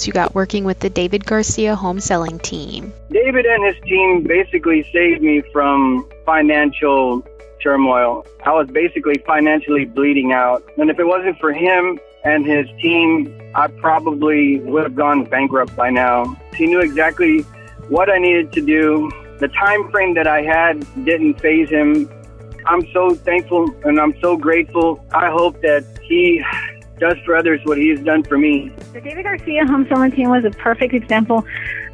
you got working with the David Garcia home selling team. David and his team basically saved me from financial turmoil. I was basically financially bleeding out. And if it wasn't for him and his team, I probably would have gone bankrupt by now. He knew exactly what I needed to do. The time frame that I had didn't faze him. I'm so thankful and I'm so grateful. I hope that he does for others what he has done for me. The David Garcia home selling team was a perfect example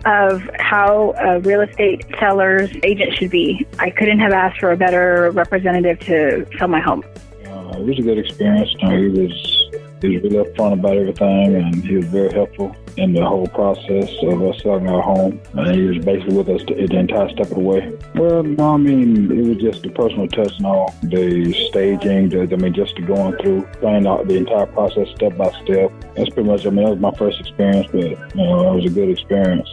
of how a real estate seller's agent should be. I couldn't have asked for a better representative to sell my home. It was a good experience. He was really upfront about everything, and he was very helpful in the whole process of us selling our home. And he was basically with us the entire step of the way. Well, no, I mean, it was just the personal touch and all, the staging, just the going through, playing out the entire process step by step. That's pretty much, that was my first experience, but, it was a good experience.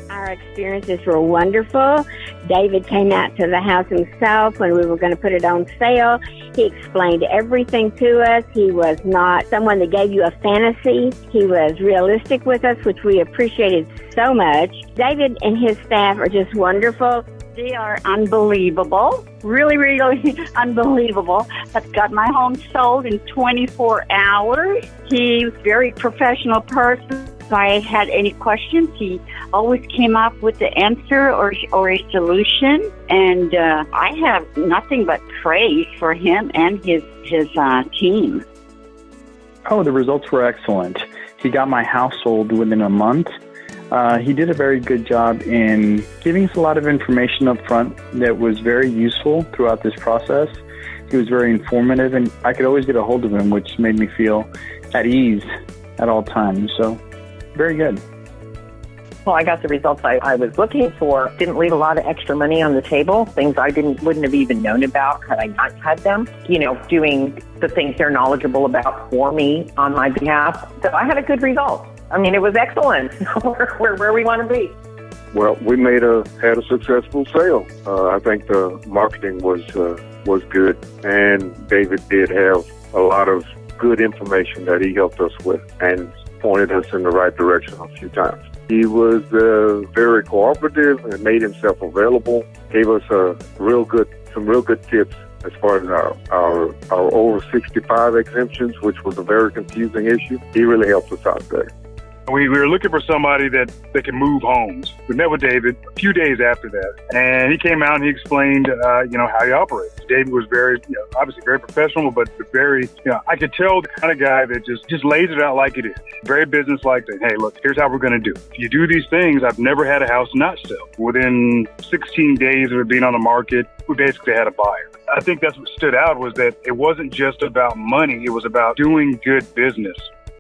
Our experiences were wonderful. David came out to the house himself when we were going to put it on sale. He explained everything to us. He was not someone that gave you a fantasy. He was realistic with us, which we appreciated so much. David and his staff are just wonderful. They are unbelievable, really, really unbelievable. I've got my home sold in 24 hours. He's a very professional person. If I had any questions, he always came up with the answer or a solution. And I have nothing but praise for him and his team. Oh, the results were excellent. He got my house sold within a month. He did a very good job in giving us a lot of information up front that was very useful throughout this process. He was very informative, and I could always get a hold of him, which made me feel at ease at all times. So, very good. Well, I got the results I was looking for. Didn't leave a lot of extra money on the table, things I wouldn't have even known about had I not had them, doing the things they're knowledgeable about for me on my behalf. So I had a good result. I mean, it was excellent. We're where we want to be. Well, we had a successful sale. I think the marketing was good, and David did have a lot of good information that he helped us with and pointed us in the right direction a few times. He was very cooperative and made himself available. Gave us some real good tips as far as our over 65 exemptions, which was a very confusing issue. He really helped us out there. We were looking for somebody that can move homes. We met with David a few days after that, and he came out and he explained, how he operates. David was very, obviously very professional, but very, I could tell the kind of guy that just lays it out like it is. Very business-like. That, hey, look, here's how we're going to do it. If you do these things, I've never had a house not sell. Within 16 days of it being on the market, we basically had a buyer. I think that's what stood out was that it wasn't just about money. It was about doing good business.